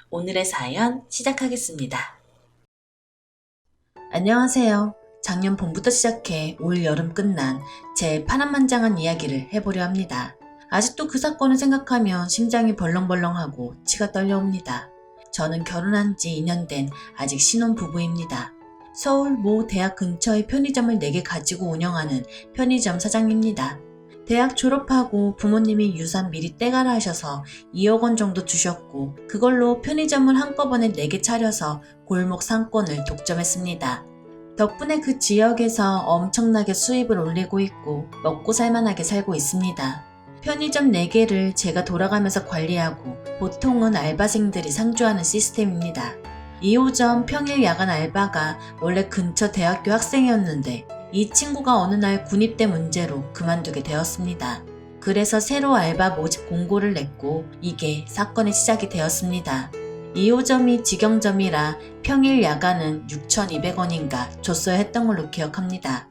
오늘의 사연 시작하겠습니다. 안녕하세요. 작년 봄부터 시작해 올 여름 끝난 제 파란만장한 이야기를 해보려 합니다. 아직도 그 사건을 생각하면 심장이 벌렁벌렁하고 치가 떨려옵니다. 저는 결혼한 지 2년 된 아직 신혼부부입니다. 서울 모 대학 근처의 편의점을 4개 가지고 운영하는 편의점 사장입니다. 대학 졸업하고 부모님이 유산 미리 떼가라 하셔서 2억 원 정도 주셨고 그걸로 편의점을 한꺼번에 4개 차려서 골목 상권을 독점했습니다. 덕분에 그 지역에서 엄청나게 수입을 올리고 있고 먹고 살만하게 살고 있습니다. 편의점 4개를 제가 돌아가면서 관리하고 보통은 알바생들이 상주하는 시스템입니다. 2호점 평일 야간 알바가 원래 근처 대학교 학생이었는데 이 친구가 어느 날 군입대 문제로 그만두게 되었습니다. 그래서 새로 알바 모집 공고를 냈고 이게 사건의 시작이 되었습니다. 2호점이 직영점이라 평일 야간은 6,200원인가 줬어야 했던 걸로 기억합니다.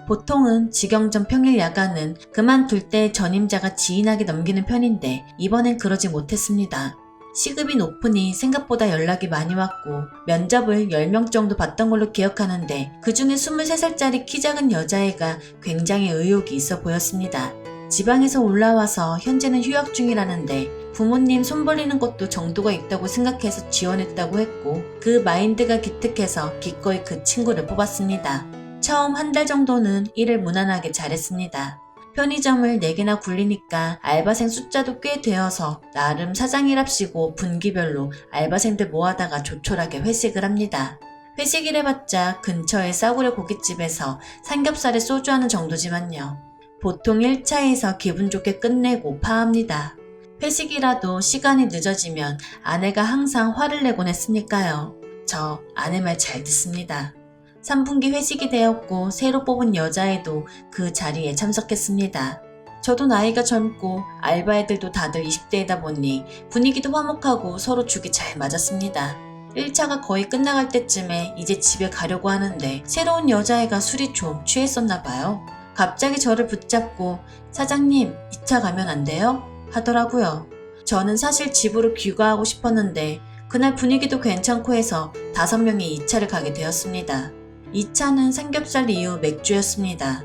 보통은 직영점 평일 야간은 그만둘 때 전임자가 지인에게 넘기는 편인데 이번엔 그러지 못했습니다. 시급이 높으니 생각보다 연락이 많이 왔고 면접을 10명 정도 봤던 걸로 기억하는데 그 중에 23살짜리 키 작은 여자애가 굉장히 의욕이 있어 보였습니다. 지방에서 올라와서 현재는 휴학 중이라는데 부모님 손 벌리는 것도 정도가 있다고 생각해서 지원했다고 했고 그 마인드가 기특해서 기꺼이 그 친구를 뽑았습니다. 처음 한 달 정도는 일을 무난하게 잘했습니다. 편의점을 4개나 굴리니까 알바생 숫자도 꽤 되어서 나름 사장이랍시고 분기별로 알바생들 모아다가 조촐하게 회식을 합니다. 회식을 해봤자 근처의 싸구려 고깃집에서 삼겹살에 소주하는 정도지만요. 보통 1차에서 기분 좋게 끝내고 파합니다. 회식이라도 시간이 늦어지면 아내가 항상 화를 내곤 했으니까요. 저 아내 말 잘 듣습니다. 3분기 회식이 되었고 새로 뽑은 여자애도 그 자리에 참석했습니다. 저도 나이가 젊고 알바 애들도 다들 20대이다 보니 분위기도 화목하고 서로 죽이 잘 맞았습니다. 1차가 거의 끝나갈 때쯤에 이제 집에 가려고 하는데 새로운 여자애가 술이 좀 취했었나 봐요. 갑자기 저를 붙잡고 사장님 2차 가면 안 돼요? 하더라고요. 저는 사실 집으로 귀가하고 싶었는데 그날 분위기도 괜찮고 해서 5명이 2차를 가게 되었습니다. 2차는 삼겹살 이후 맥주였습니다.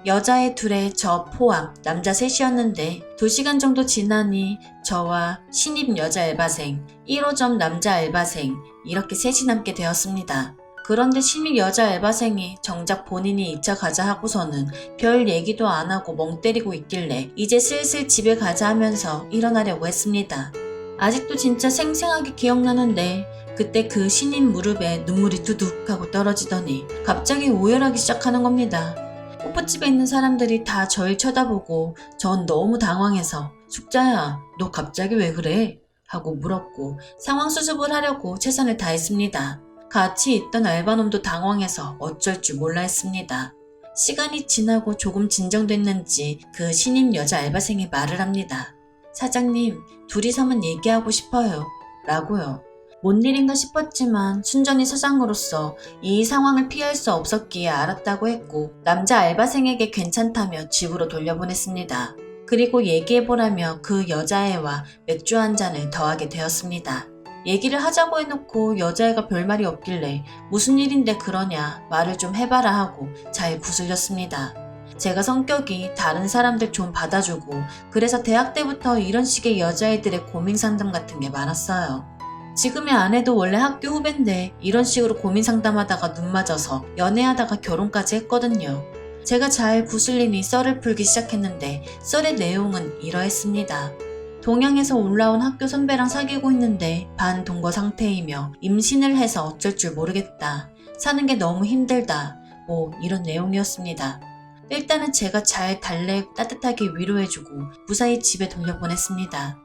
여자애 2에 저 포함 남자 3이었는데 2시간 정도 지나니 저와 신입 여자 알바생, 1호점 남자 알바생 이렇게 셋이 남게 되었습니다. 그런데 신입 여자 알바생이 정작 본인이 2차 가자 하고서는 별 얘기도 안 하고 멍 때리고 있길래 이제 슬슬 집에 가자 하면서 일어나려고 했습니다. 아직도 진짜 생생하게 기억나는데 그때 그 신입 무릎에 눈물이 두둑 하고 떨어지더니 갑자기 오열하기 시작하는 겁니다. 호프집에 있는 사람들이 다 저를 쳐다보고 전 너무 당황해서 숙자야 너 갑자기 왜 그래? 하고 물었고 상황 수습을 하려고 최선을 다했습니다. 같이 있던 알바놈도 당황해서 어쩔 줄 몰라 했습니다. 시간이 지나고 조금 진정됐는지 그 신입 여자 알바생이 말을 합니다. 사장님, 둘이서만 얘기하고 싶어요. 라고요. 뭔 일인가 싶었지만 순전히 사장으로서 이 상황을 피할 수 없었기에 알았다고 했고 남자 알바생에게 괜찮다며 집으로 돌려보냈습니다. 그리고 얘기해보라며 그 여자애와 맥주 한 잔을 더하게 되었습니다. 얘기를 하자고 해놓고 여자애가 별말이 없길래 무슨 일인데 그러냐 말을 좀 해봐라 하고 잘 구슬렸습니다. 제가 성격이 다른 사람들 좀 받아주고 그래서 대학 때부터 이런 식의 여자애들의 고민 상담 같은 게 많았어요. 지금의 아내도 원래 학교 후배인데 이런 식으로 고민 상담하다가 눈 맞아서 연애하다가 결혼까지 했거든요. 제가 잘 구슬리니 썰을 풀기 시작했는데 썰의 내용은 이러했습니다. 동양에서 올라온 학교 선배랑 사귀고 있는데 반동거 상태이며 임신을 해서 어쩔 줄 모르겠다. 사는 게 너무 힘들다. 뭐 이런 내용이었습니다. 일단은 제가 잘 달래고 따뜻하게 위로해주고 무사히 집에 돌려보냈습니다.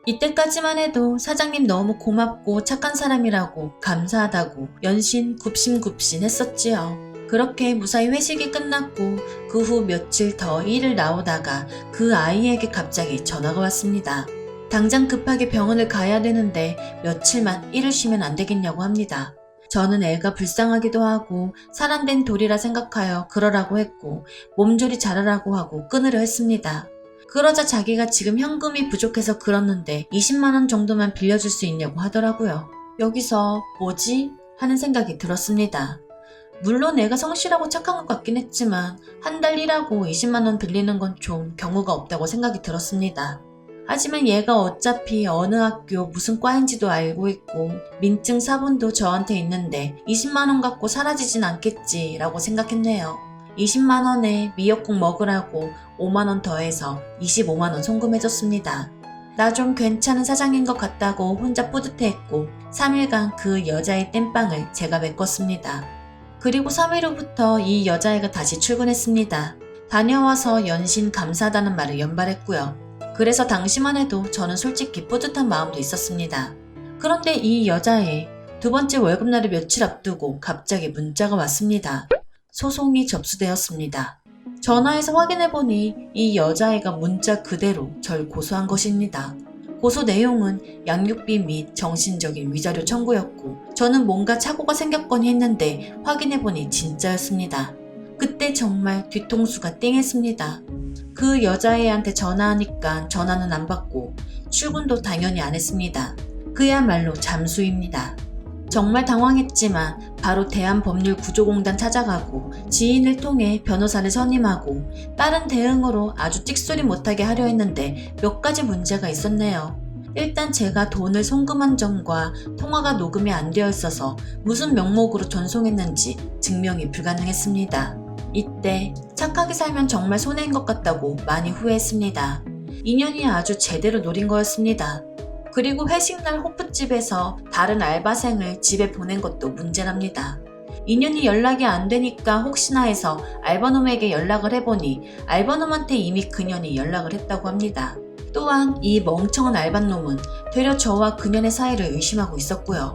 이때까지만 해도 사장님 너무 고맙고 착한 사람이라고 감사하다고 연신 굽신굽신 했었지요. 그렇게 무사히 회식이 끝났고 그 후 며칠 더 일을 나오다가 그 아이에게 갑자기 전화가 왔습니다. 당장 급하게 병원을 가야 되는데 며칠만 일을 쉬면 안 되겠냐고 합니다. 저는 애가 불쌍하기도 하고 사람 된 돌이라 생각하여 그러라고 했고 몸조리 잘하라고 하고 끊으려 했습니다. 그러자 자기가 지금 현금이 부족해서 그렇는데 20만원 정도만 빌려줄 수 있냐고 하더라고요. 여기서 뭐지? 하는 생각이 들었습니다. 물론 애가 성실하고 착한 것 같긴 했지만 한 달 일하고 20만원 빌리는 건 좀 경우가 없다고 생각이 들었습니다. 하지만 얘가 어차피 어느 학교 무슨 과인지도 알고 있고 민증 사본도 저한테 있는데 20만원 갖고 사라지진 않겠지라고 생각했네요. 20만원에 미역국 먹으라고 5만원 더해서 25만원 송금해줬습니다. 나 좀 괜찮은 사장인 것 같다고 혼자 뿌듯해했고 3일간 그 여자의 땜빵을 제가 메꿨습니다. 그리고 3일 후부터 이 여자애가 다시 출근했습니다. 다녀와서 연신 감사하다는 말을 연발했고요. 그래서 당시만 해도 저는 솔직히 뿌듯한 마음도 있었습니다. 그런데 이 여자애 두 번째 월급날을 며칠 앞두고 갑자기 문자가 왔습니다. 소송이 접수되었습니다. 전화해서 확인해보니 이 여자애가 문자 그대로 절 고소한 것입니다. 고소 내용은 양육비 및 정신적인 위자료 청구였고 저는 뭔가 착오가 생겼거니 했는데 확인해보니 진짜였습니다. 그때 정말 뒤통수가 띵했습니다. 그 여자애한테 전화하니까 전화는 안 받고 출근도 당연히 안 했습니다. 그야말로 잠수입니다. 정말 당황했지만 바로 대한법률구조공단 찾아가고 지인을 통해 변호사를 선임하고 빠른 대응으로 아주 찍소리 못하게 하려 했는데 몇 가지 문제가 있었네요. 일단 제가 돈을 송금한 점과 통화가 녹음이 안 되어 있어서 무슨 명목으로 전송했는지 증명이 불가능했습니다. 이때 착하게 살면 정말 손해인 것 같다고 많이 후회했습니다. 인연이 아주 제대로 노린 거였습니다. 그리고 회식날 호프집에서 다른 알바생을 집에 보낸 것도 문제랍니다. 인연이 연락이 안 되니까 혹시나 해서 알바놈에게 연락을 해보니 알바놈한테 이미 그년이 연락을 했다고 합니다. 또한 이 멍청한 알바놈은 되려 저와 그년의 사이를 의심하고 있었고요.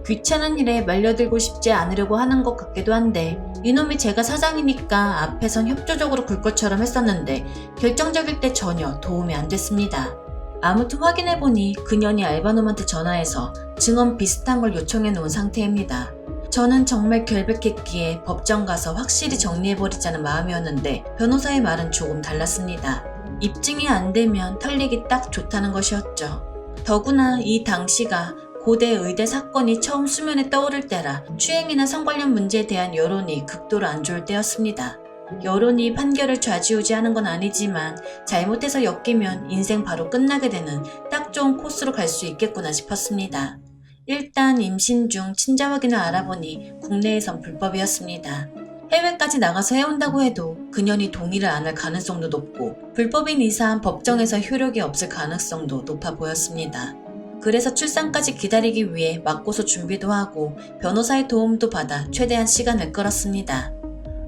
귀찮은 일에 말려들고 싶지 않으려고 하는 것 같기도 한데 이놈이 제가 사장이니까 앞에선 협조적으로 굴 것처럼 했었는데 결정적일 때 전혀 도움이 안 됐습니다. 아무튼 확인해보니 그년이 알바놈한테 전화해서 증언 비슷한 걸 요청해 놓은 상태입니다. 저는 정말 결백했기에 법정 가서 확실히 정리해버리자는 마음이었는데 변호사의 말은 조금 달랐습니다. 입증이 안 되면 털리기 딱 좋다는 것이었죠. 더구나 이 당시가 고대 의대 사건이 처음 수면에 떠오를 때라 추행이나 성 관련 문제에 대한 여론이 극도로 안 좋을 때였습니다. 여론이 판결을 좌지우지하는 건 아니지만 잘못해서 엮이면 인생 바로 끝나게 되는 딱 좋은 코스로 갈 수 있겠구나 싶었습니다. 일단 임신 중 친자 확인을 알아보니 국내에선 불법이었습니다. 해외까지 나가서 해온다고 해도 그년이 동의를 안 할 가능성도 높고 불법인 이상 법정에서 효력이 없을 가능성도 높아 보였습니다. 그래서 출산까지 기다리기 위해 맞고서 준비도 하고 변호사의 도움도 받아 최대한 시간을 끌었습니다.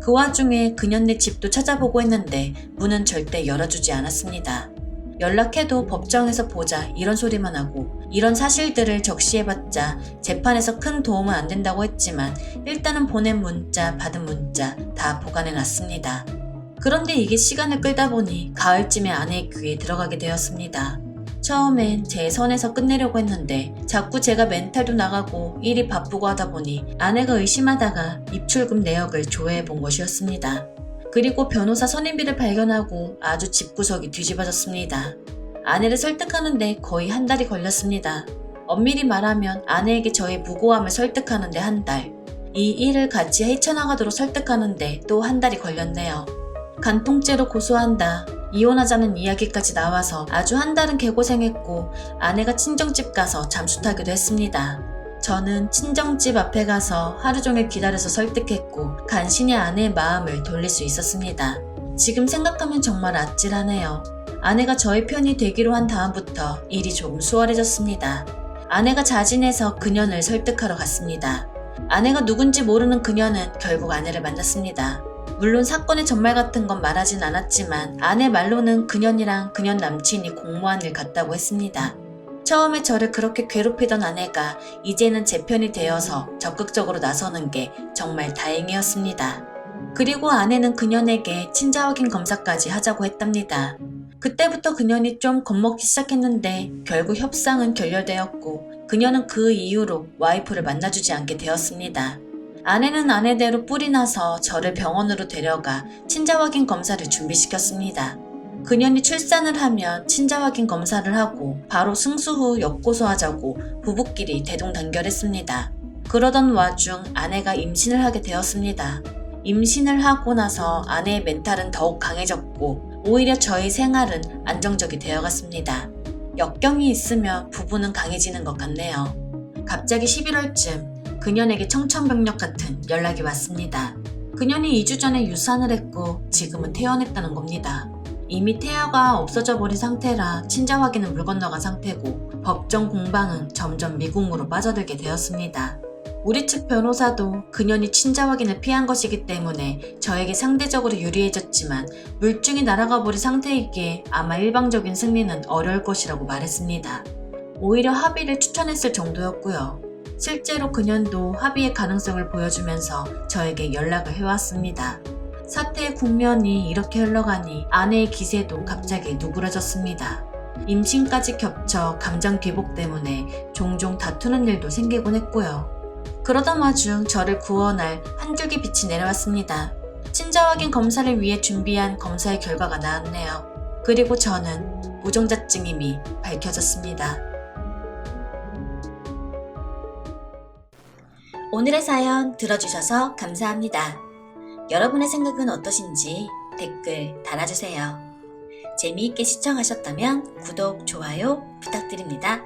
그 와중에 그년네 집도 찾아보고 했는데 문은 절대 열어주지 않았습니다. 연락해도 법정에서 보자 이런 소리만 하고 이런 사실들을 적시해봤자 재판에서 큰 도움은 안 된다고 했지만 일단은 보낸 문자, 받은 문자 다 보관해놨습니다. 그런데 이게 시간을 끌다 보니 가을쯤에 아내의 귀에 들어가게 되었습니다. 처음엔 제 선에서 끝내려고 했는데 자꾸 제가 멘탈도 나가고 일이 바쁘고 하다 보니 아내가 의심하다가 입출금 내역을 조회해 본 것이었습니다. 그리고 변호사 선임비를 발견하고 아주 집구석이 뒤집어졌습니다. 아내를 설득하는데 거의 한 달이 걸렸습니다. 엄밀히 말하면 아내에게 저의 무고함을 설득하는데 한 달, 이 일을 같이 헤쳐나가도록 설득하는데 또 한 달이 걸렸네요. 간통죄로 고소한다, 이혼하자는 이야기까지 나와서 아주 한 달은 개고생했고 아내가 친정집 가서 잠수 타기도 했습니다. 저는 친정집 앞에 가서 하루 종일 기다려서 설득했고 간신히 아내의 마음을 돌릴 수 있었습니다. 지금 생각하면 정말 아찔하네요. 아내가 저의 편이 되기로 한 다음부터 일이 조금 수월해졌습니다. 아내가 자진해서 그년을 설득하러 갔습니다. 아내가 누군지 모르는 그년은 결국 아내를 만났습니다. 물론 사건의 전말 같은 건 말하진 않았지만 아내 말로는 그년이랑 그년 남친이 공모한 일 같다고 했습니다. 처음에 저를 그렇게 괴롭히던 아내가 이제는 제 편이 되어서 적극적으로 나서는 게 정말 다행이었습니다. 그리고 아내는 그년에게 친자 확인 검사까지 하자고 했답니다. 그때부터 그년이 좀 겁먹기 시작했는데 결국 협상은 결렬되었고 그년은 그 이후로 와이프를 만나주지 않게 되었습니다. 아내는 아내대로 뿔이 나서 저를 병원으로 데려가 친자 확인 검사를 준비시켰습니다. 그년이 출산을 하면 친자 확인 검사를 하고 바로 승수 후 역고소하자고 부부끼리 대동단결했습니다. 그러던 와중 아내가 임신을 하게 되었습니다. 임신을 하고 나서 아내의 멘탈은 더욱 강해졌고 오히려 저희 생활은 안정적이 되어갔습니다. 역경이 있으면 부부는 강해지는 것 같네요. 갑자기 11월쯤 그년에게 청천벽력 같은 연락이 왔습니다. 그년이 2주 전에 유산을 했고 지금은 퇴원했다는 겁니다. 이미 태아가 없어져 버린 상태라 친자 확인은 물 건너간 상태고 법정 공방은 점점 미궁으로 빠져들게 되었습니다. 우리 측 변호사도 그년이 친자 확인을 피한 것이기 때문에 저에게 상대적으로 유리해졌지만 물증이 날아가 버린 상태이기에 아마 일방적인 승리는 어려울 것이라고 말했습니다. 오히려 합의를 추천했을 정도였고요. 실제로 그년도 합의의 가능성을 보여주면서 저에게 연락을 해왔습니다. 사태의 국면이 이렇게 흘러가니 아내의 기세도 갑자기 누그러졌습니다. 임신까지 겹쳐 감정 기복 때문에 종종 다투는 일도 생기곤 했고요. 그러던 와중 저를 구원할 한 줄기 빛이 내려왔습니다. 친자 확인 검사를 위해 준비한 검사의 결과가 나왔네요. 그리고 저는 무종자증임이 밝혀졌습니다. 오늘의 사연 들어주셔서 감사합니다. 여러분의 생각은 어떠신지 댓글 달아주세요. 재미있게 시청하셨다면 구독, 좋아요 부탁드립니다.